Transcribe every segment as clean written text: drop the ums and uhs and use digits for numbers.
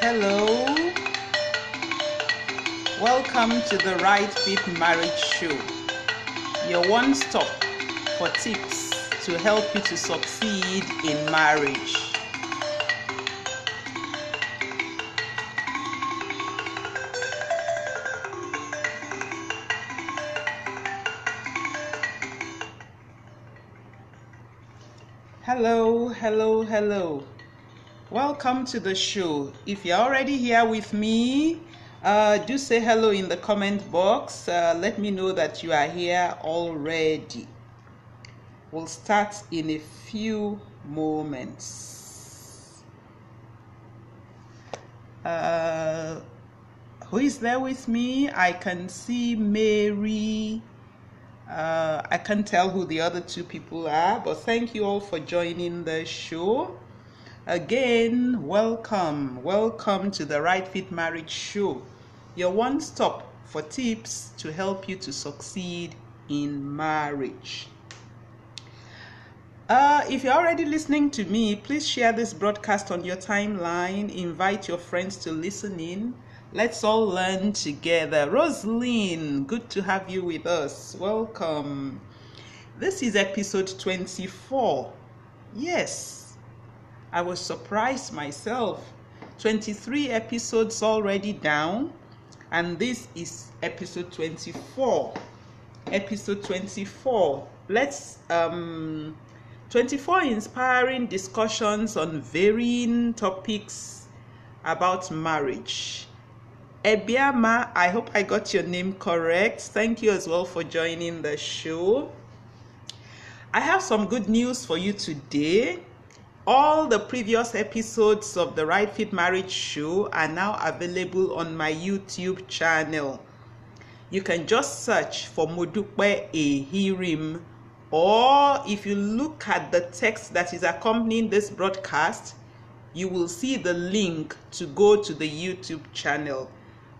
Hello, welcome to the Right Fit Marriage Show, your one stop for tips to help you to succeed in marriage. Hello. Welcome to the show. If you're already here with me, do say hello in the comment box. Let me know that you are here already. We'll start in a few moments. Who is there with me? I can see Mary. I can't tell who the other two people are, but thank you all for joining the show. Again, welcome to the Right Fit Marriage Show, your one stop for tips to help you to succeed in marriage. If you're already listening to me, please share this broadcast on your timeline. Invite your friends to listen in. Let's all learn together. Rosalind, good to have you with us. Welcome. This is episode 24. Yes. I was surprised myself. 23 episodes already down, and this is episode 24. Episode 24. 24 inspiring discussions on varying topics about marriage. Ebiama, I hope I got your name correct. Thank you as well for joining the show. I have some good news for you today. All the previous episodes of the Right Fit Marriage Show are now available on my YouTube channel. You can just search for Modupe Ehirim, or if you look at the text that is accompanying this broadcast, you will see the link to go to the YouTube channel.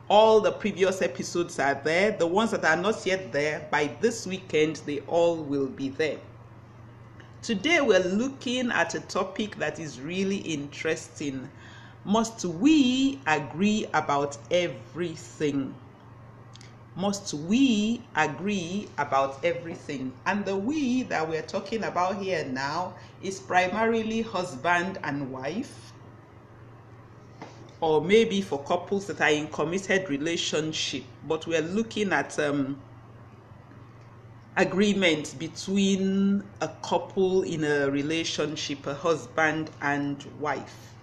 All the previous episodes are there. The ones that are not yet there, by this weekend, they all will be there. Today we're looking at a topic that is really interesting. Must we agree about everything? Must we agree about everything? And the we that we're talking about here now is primarily husband and wife, or maybe for couples that are in committed relationship, but we're looking at agreement between a couple in a relationship, a husband and wife.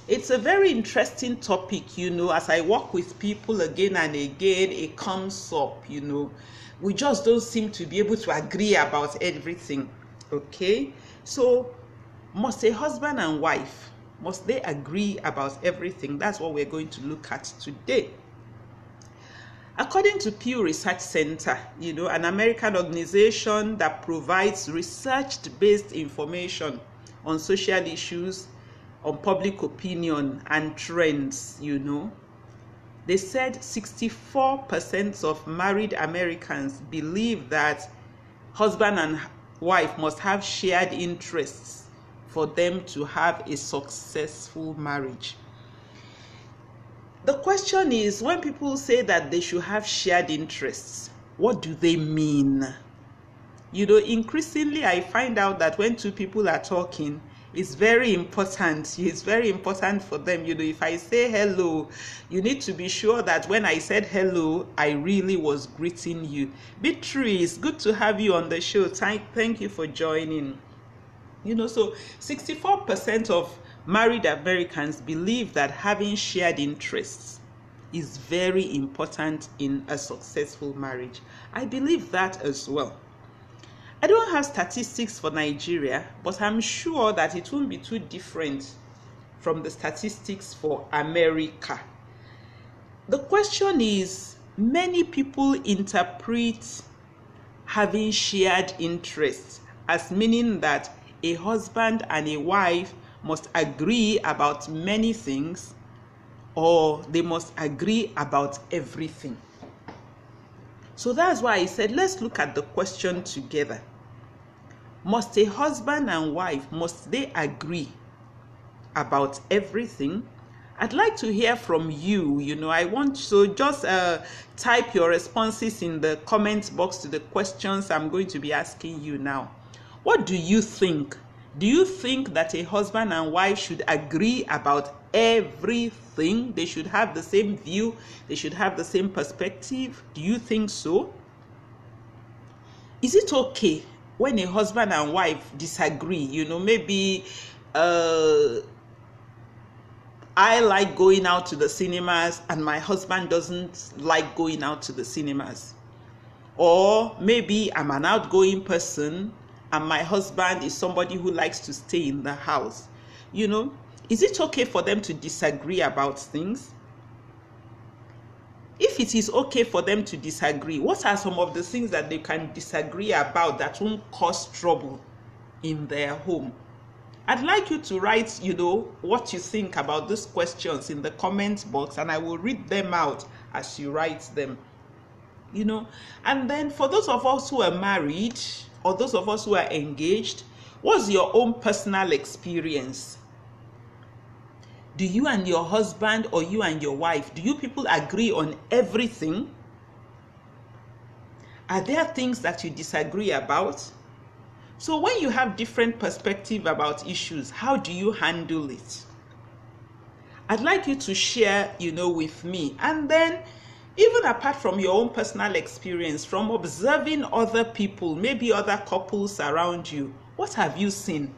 It's a very interesting topic, as I work with people again and again, it comes up, we just don't seem to be able to agree about everything. Okay, so must a husband and wife, must they agree about everything? That's what we're going to look at today. According to Pew Research Center, an American organization that provides research-based information on social issues, on public opinion and trends, they said 64% of married Americans believe that husband and wife must have shared interests for them to have a successful marriage. The question is, when people say that they should have shared interests, what do they mean? Increasingly I find out that when two people are talking, it's very important. It's very important for them. If I say hello, you need to be sure that when I said hello, I really was greeting you. Beatrice, good to have you on the show. Thank you for joining. So 64% of married Americans believe that having shared interests is very important in a successful marriage. I believe that as well. I don't have statistics for Nigeria, but I'm sure that it won't be too different from the statistics for America. The question is, many people interpret having shared interests as meaning that a husband and a wife must agree about many things, or they must agree about everything. So that's why I said, let's look at the question together. Must a husband and wife, must they agree about everything? I'd like to hear from you. I want so just type your responses in the comment box to the questions I'm going to be asking you now. What do you think? Do you think that a husband and wife should agree about everything? They should have the same view. They should have the same perspective. Do you think so? Is it okay when a husband and wife disagree? Maybe I like going out to the cinemas and my husband doesn't like going out to the cinemas. Or maybe I'm an outgoing person and my husband is somebody who likes to stay in the house. Is it okay for them to disagree about things? If it is okay for them to disagree, what are some of the things that they can disagree about that won't cause trouble in their home? I'd like you to write, what you think about these questions in the comment box, and I will read them out as you write them. And then for those of us who are married or those of us who are engaged, what's your own personal experience? Do you and your husband or you and your wife, do you people agree on everything? Are there things that you disagree about? So when you have different perspective about issues, how do you handle it? I'd like you to share, with me. And then, even apart from your own personal experience, from observing other people, maybe other couples around you, what have you seen?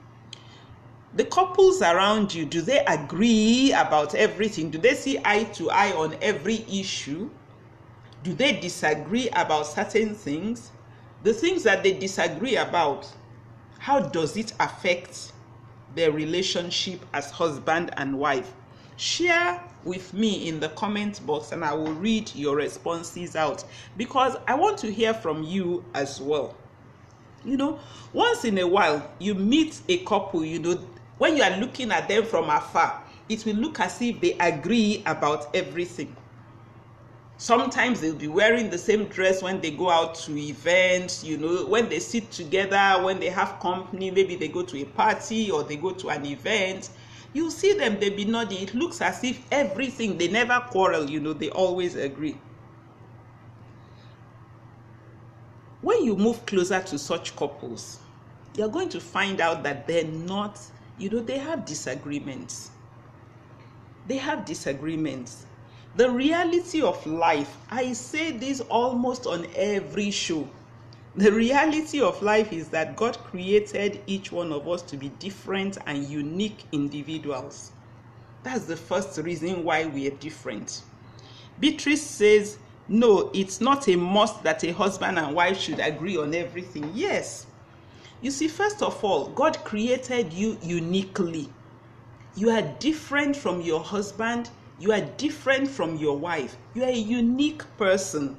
The couples around you, do they agree about everything? Do they see eye to eye on every issue? Do they disagree about certain things? The things that they disagree about, how does it affect their relationship as husband and wife? Share with me in the comment box and I will read your responses out because I want to hear from you as well. Once in a while, you meet a couple, when you are looking at them from afar, it will look as if they agree about everything. Sometimes they'll be wearing the same dress when they go out to events, when they sit together, when they have company, maybe they go to a party or they go to an event. You see them, they be nodding. It looks as if everything, they never quarrel, they always agree. When you move closer to such couples, you're going to find out that they're not, they have disagreements. They have disagreements. The reality of life, I say this almost on every show. The reality of life is that God created each one of us to be different and unique individuals. That's the first reason why we are different. Beatrice says, no, it's not a must that a husband and wife should agree on everything. Yes. You see, first of all, God created you uniquely. You are different from your husband. You are different from your wife. You are a unique person.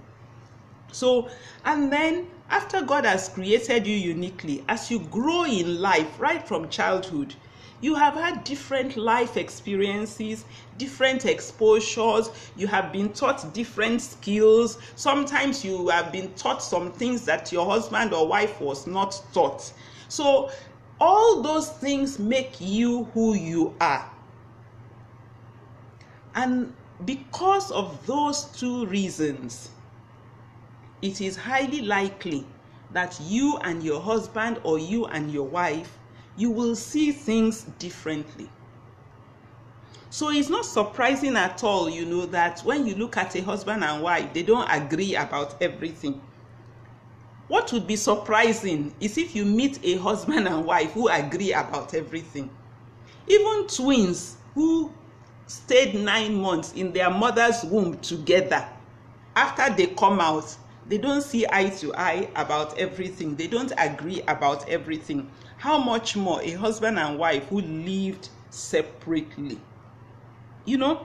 So, and then after God has created you uniquely, as you grow in life, right from childhood, you have had different life experiences, different exposures. You have been taught different skills. Sometimes you have been taught some things that your husband or wife was not taught. So, all those things make you who you are. And because of those two reasons, it is highly likely that you and your husband or you and your wife, you will see things differently. So it's not surprising at all, that when you look at a husband and wife, they don't agree about everything. What would be surprising is if you meet a husband and wife who agree about everything. Even twins who stayed 9 months in their mother's womb together, after they come out, they don't see eye to eye about everything. They don't agree about everything. How much more a husband and wife who lived separately? You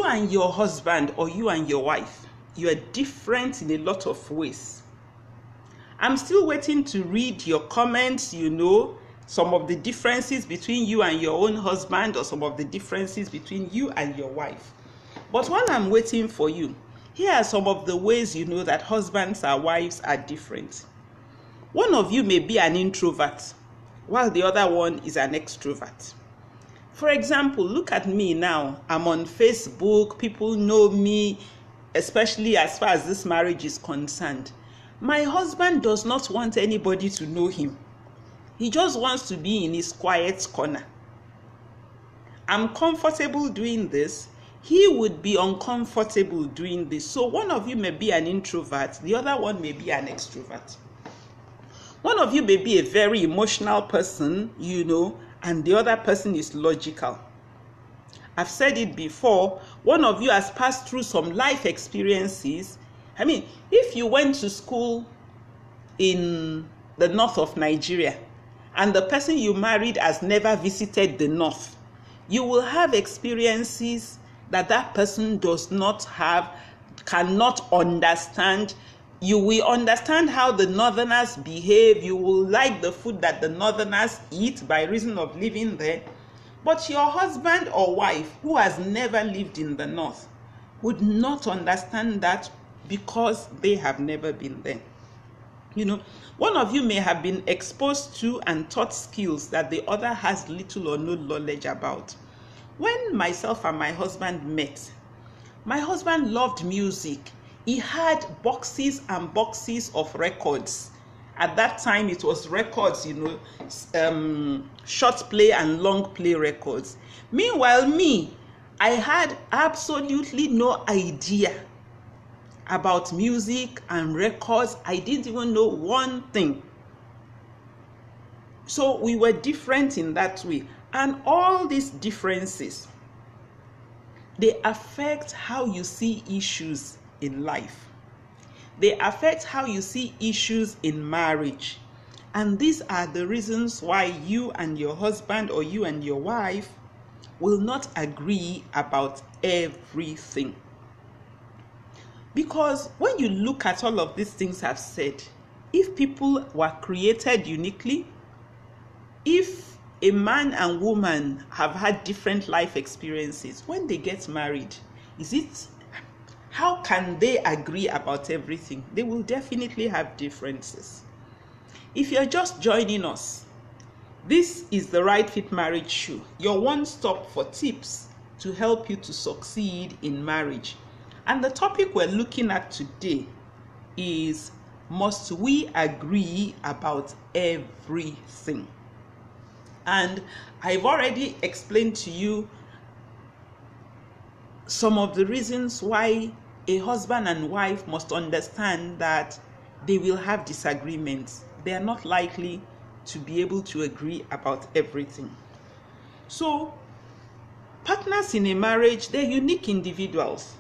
and your husband or you and your wife, you are different in a lot of ways. I'm still waiting to read your comments, some of the differences between you and your own husband or some of the differences between you and your wife. But while I'm waiting for you, here are some of the ways that husbands and wives are different. One of you may be an introvert, while the other one is an extrovert. For example, look at me now. I'm on Facebook. People know me, especially as far as this marriage is concerned. My husband does not want anybody to know him. He just wants to be in his quiet corner. I'm comfortable doing this. He would be uncomfortable doing this. So one of you may be an introvert, the other one may be an extrovert. One of you may be a very emotional person, and the other person is logical. I've said it before, one of you has passed through some life experiences. I mean, if you went to school in the north of Nigeria and the person you married has never visited the north, you will have experiences that person does not have, cannot understand. You will understand how the northerners behave. You will like the food that the northerners eat by reason of living there. But your husband or wife who has never lived in the north would not understand that because they have never been there. One of you may have been exposed to and taught skills that the other has little or no knowledge about. When myself and my husband met, my husband loved music. He had boxes and boxes of records. At that time, it was records, short play and long play records. Meanwhile, me, I had absolutely no idea about music and records. I didn't even know one thing. So we were different in that way. And all these differences, they affect how you see issues in life. They affect how you see issues in marriage. And these are the reasons why you and your husband or you and your wife will not agree about everything. Because when you look at all of these things I've said, if people were created uniquely, if a man and woman have had different life experiences, when they get married, how can they agree about everything? They will definitely have differences. If you're just joining us, this is the Right Fit Marriage Show, your one stop for tips to help you to succeed in marriage. And the topic we're looking at today is, must we agree about everything? And I've already explained to you some of the reasons why a husband and wife must understand that they will have disagreements. They are not likely to be able to agree about everything. So, partners in a marriage, they're unique individuals.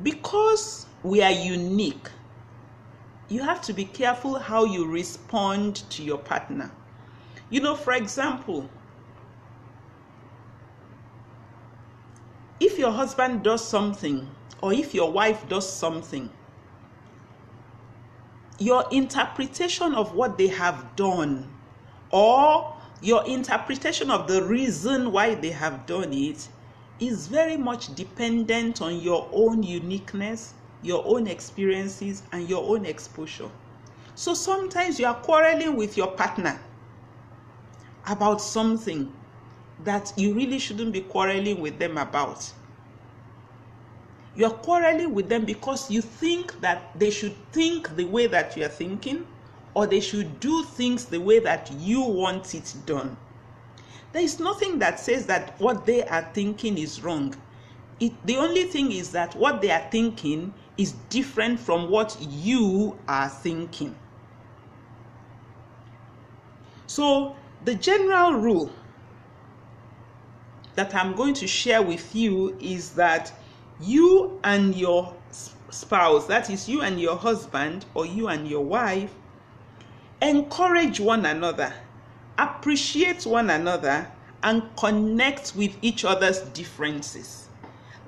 Because we are unique, you have to be careful how you respond to your partner. For example, if your husband does something or if your wife does something, your interpretation of what they have done or your interpretation of the reason why they have done it is very much dependent on your own uniqueness, your own experiences, and your own exposure. So sometimes you are quarreling with your partner about something that you really shouldn't be quarreling with them about. You're quarreling with them because you think that they should think the way that you're thinking, or they should do things the way that you want it done. There is nothing that says that what they are thinking is wrong. The only thing is that what they are thinking is different from what you are thinking. So the general rule that I'm going to share with you is that you and your spouse, that is you and your husband or you and your wife, encourage one another, appreciate one another, and connect with each other's differences.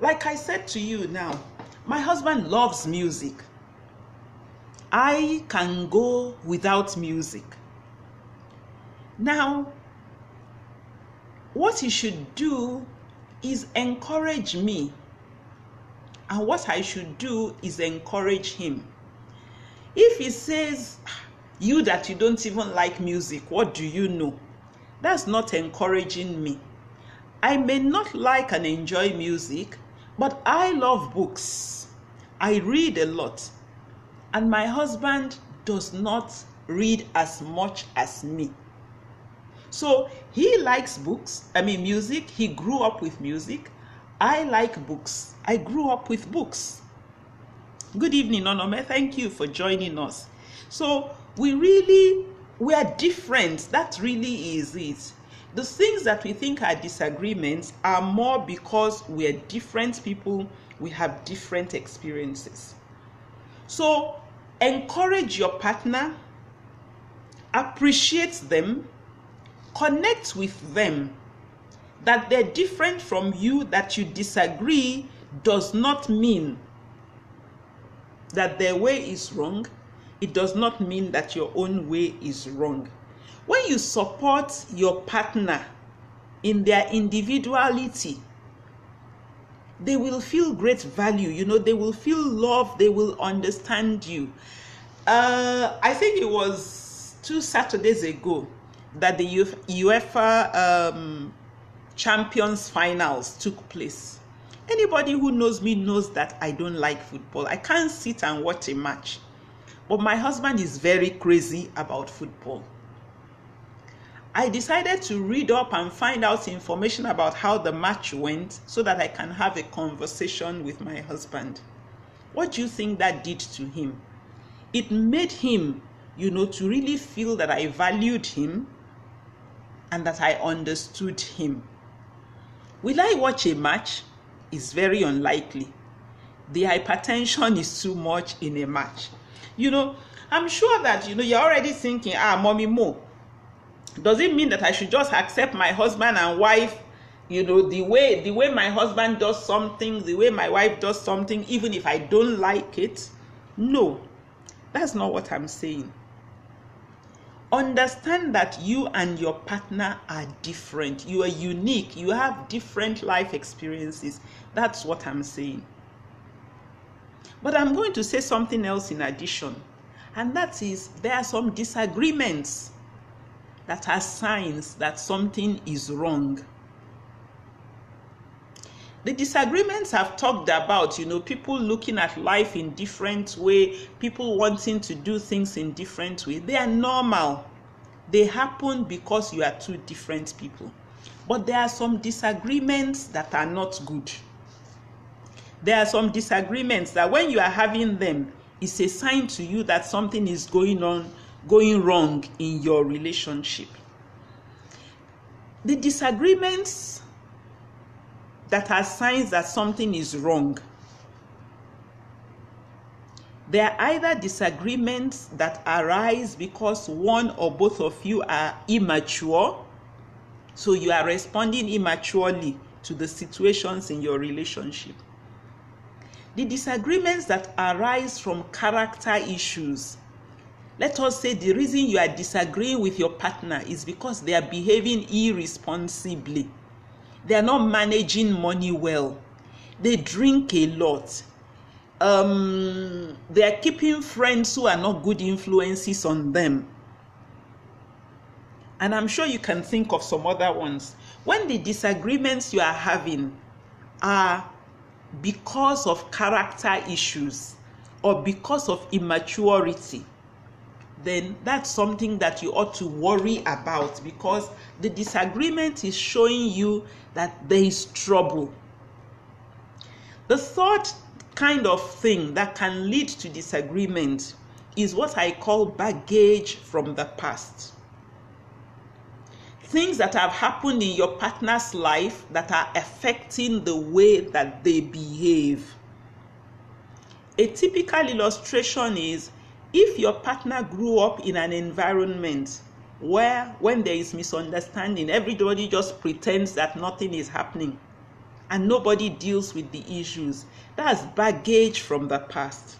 Like I said to you now, my husband loves music. I can go without music. Now, what he should do is encourage me, and what I should do is encourage him. If he says, you that you don't even like music, what do you know? That's not encouraging me. I may not like and enjoy music, but I love books. I read a lot. And my husband does not read as much as me. So he likes music. He grew up with music. I like books. I grew up with books. Good evening, Onome. Thank you for joining us. So we are different. That really is it. The things that we think are disagreements are more because we are different people. We have different experiences. So encourage your partner, appreciate them, connect with them. That they're different from you, that you disagree, does not mean that their way is wrong. It does not mean that your own way is wrong. When you support your partner in their individuality, they will feel great value. They will feel love. They will understand you. I think it was 2 Saturdays ago that the UEFA Champions Finals took place. Anybody who knows me knows that I don't like football. I can't sit and watch a match. But my husband is very crazy about football. I decided to read up and find out information about how the match went so that I can have a conversation with my husband. What do you think that did to him? It made him, to really feel that I valued him and that I understood him. Will I watch a match? It's very unlikely. The hypertension is too much in a match. I'm sure that, you're already thinking, Mommy Mo, does it mean that I should just accept my husband and wife, the way my husband does something, the way my wife does something, even if I don't like it? No, that's not what I'm saying. Understand that you and your partner are different. You are unique. You have different life experiences. That's what I'm saying. But I'm going to say something else in addition. And that is, there are some disagreements that are signs that something is wrong. The disagreements I've talked about, people looking at life in different way, people wanting to do things in different way, they are normal. They happen because you are two different people. But there are some disagreements that are not good. There are some disagreements that when you are having them, it's a sign to you that something is going wrong in your relationship. The disagreements that are signs that something is wrong, they are either disagreements that arise because one or both of you are immature, so you are responding immaturely to the situations in your relationship. The disagreements that arise from character issues. Let us say the reason you are disagreeing with your partner is because they are behaving irresponsibly. They are not managing money well. They drink a lot. They are keeping friends who are not good influences on them. And I'm sure you can think of some other ones. When the disagreements you are having are because of character issues or because of immaturity, then that's something that you ought to worry about, because the disagreement is showing you that there is trouble. The third kind of thing that can lead to disagreement is what I call baggage from the past. Things that have happened in your partner's life that are affecting the way that they behave. A typical illustration is if your partner grew up in an environment where when there is misunderstanding, everybody just pretends that nothing is happening and nobody deals with the issues. That's baggage from the past.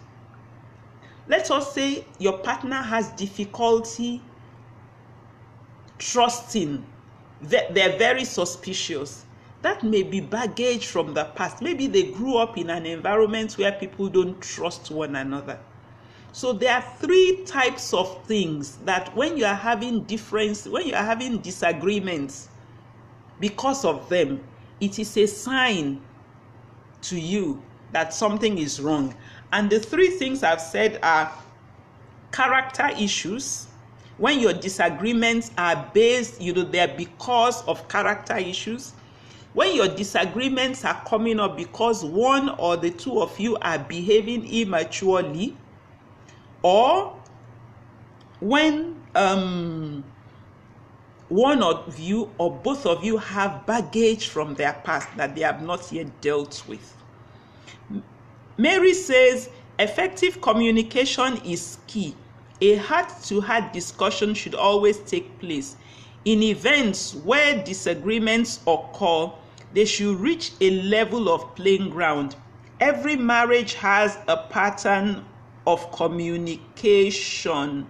Let us say your partner has difficulty trusting. They're very suspicious. That may be baggage from the past. Maybe they grew up in an environment where people don't trust one another. So there are three types of things that when you are having disagreements, because of them, it is a sign to you that something is wrong. And the three things I've said are character issues. When your disagreements are based, they're because of character issues. When your disagreements are coming up because one or the two of you are behaving immaturely, or when one of you or both of you have baggage from their past that they have not yet dealt with. Mary says effective communication is key. A heart-to-heart discussion should always take place. In events where disagreements occur, they should reach a level of playing ground. Every marriage has a pattern of communication.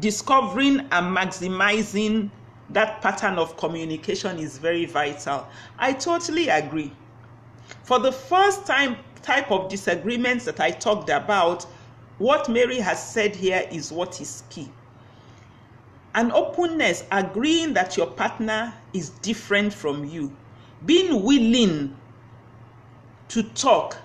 Discovering and maximizing that pattern of communication is very vital. I totally agree. For the first type of disagreements that I talked about, what Mary has said here is what is key. An openness, agreeing that your partner is different from you, being willing to talk,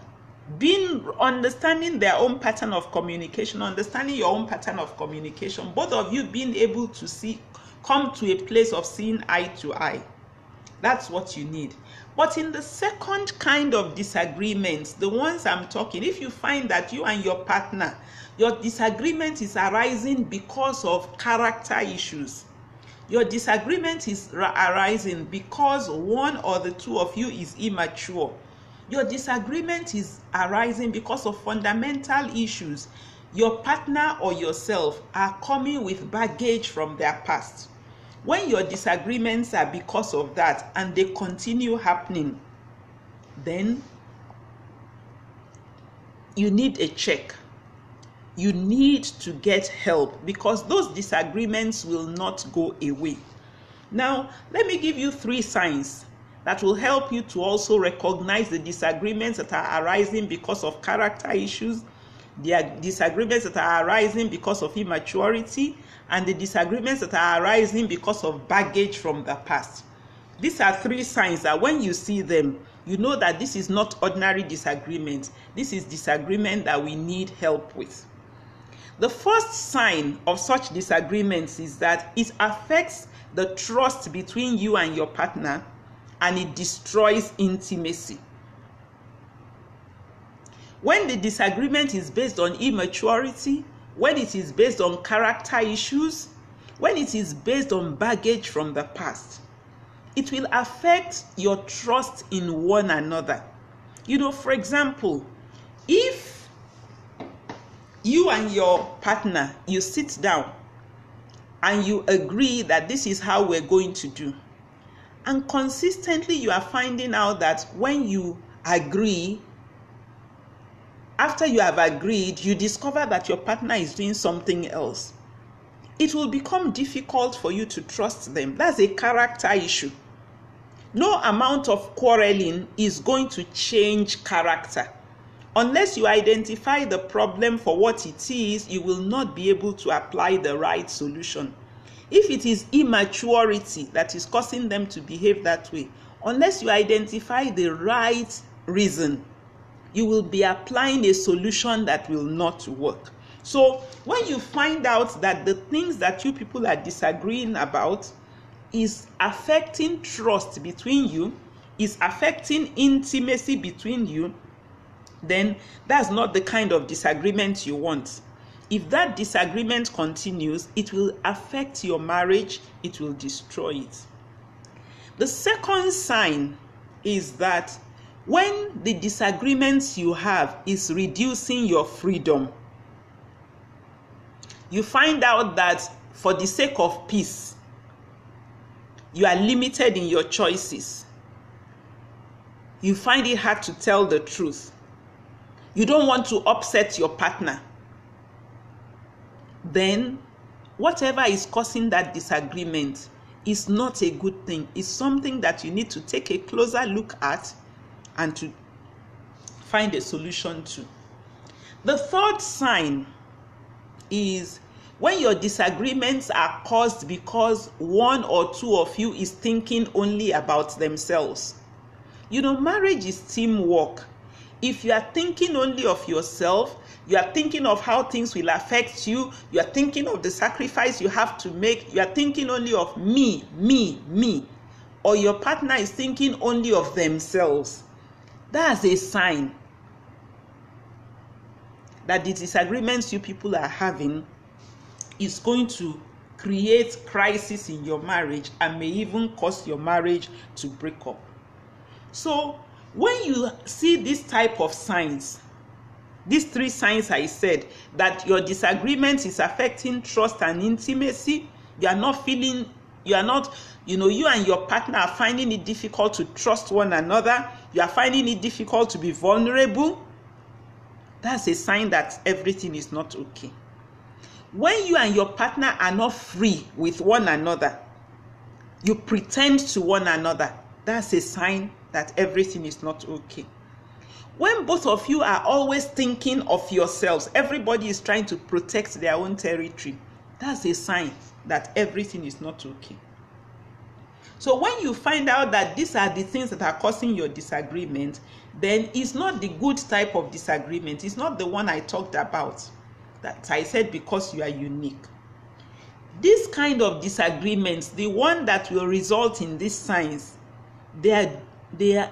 understanding their own pattern of communication, understanding your own pattern of communication, both of you being able to come to a place of seeing eye to eye. That's what you need. But in the second kind of disagreements, the ones I'm talking, if you find that you and your partner, your disagreement is arising because of character issues, your disagreement is arising because one or the two of you is immature, your disagreement is arising because of fundamental issues, your partner or yourself are coming with baggage from their past. When your disagreements are because of that and they continue happening, then you need a check. You need to get help because those disagreements will not go away. Now, let me give you 3 signs that will help you to also recognize the disagreements that are arising because of character issues, the disagreements that are arising because of immaturity, and the disagreements that are arising because of baggage from the past. These are 3 signs that when you see them, you know that this is not ordinary disagreement. This is disagreement that we need help with. The first sign of such disagreements is that it affects the trust between you and your partner, and it destroys intimacy. When the disagreement is based on immaturity, when it is based on character issues, when it is based on baggage from the past, it will affect your trust in one another. For example, if you and your partner, you sit down and you agree that this is how we're going to do, and consistently you are finding out that when you agree, after you have agreed, you discover that your partner is doing something else, it will become difficult for you to trust them. That's a character issue. No amount of quarreling is going to change character. Unless you identify the problem for what it is, you will not be able to apply the right solution. If it is immaturity that is causing them to behave that way, unless you identify the right reason, you will be applying a solution that will not work. So when you find out that the things that you people are disagreeing about is affecting trust between you, is affecting intimacy between you, then that's not the kind of disagreement you want. If that disagreement continues, it will affect your marriage, it will destroy it. The second sign is that when the disagreements you have is reducing your freedom, you find out that for the sake of peace, you are limited in your choices. You find it hard to tell the truth. You don't want to upset your partner. Then whatever is causing that disagreement is not a good thing. It's something that you need to take a closer look at and to find a solution to. The third sign is when your disagreements are caused because one or two of you is thinking only about themselves. Marriage is teamwork. If you are thinking only of yourself, you are thinking of how things will affect you, you are thinking of the sacrifice you have to make, you are thinking only of me, or your partner is thinking only of themselves, that's a sign that the disagreements you people are having is going to create crisis in your marriage and may even cause your marriage to break up. So when you see this type of signs, these three signs I said, that your disagreement is affecting trust and intimacy, you and your partner are finding it difficult to trust one another, you are finding it difficult to be vulnerable, that's a sign that everything is not okay. When you and your partner are not free with one another, you pretend to one another, that's a sign that everything is not okay. When both of you are always thinking of yourselves, everybody is trying to protect their own territory, that's a sign that everything is not okay. So when you find out that these are the things that are causing your disagreement, then it's not the good type of disagreement. It's not the one I talked about, that I said because you are unique. This kind of disagreements, the one that will result in these signs, they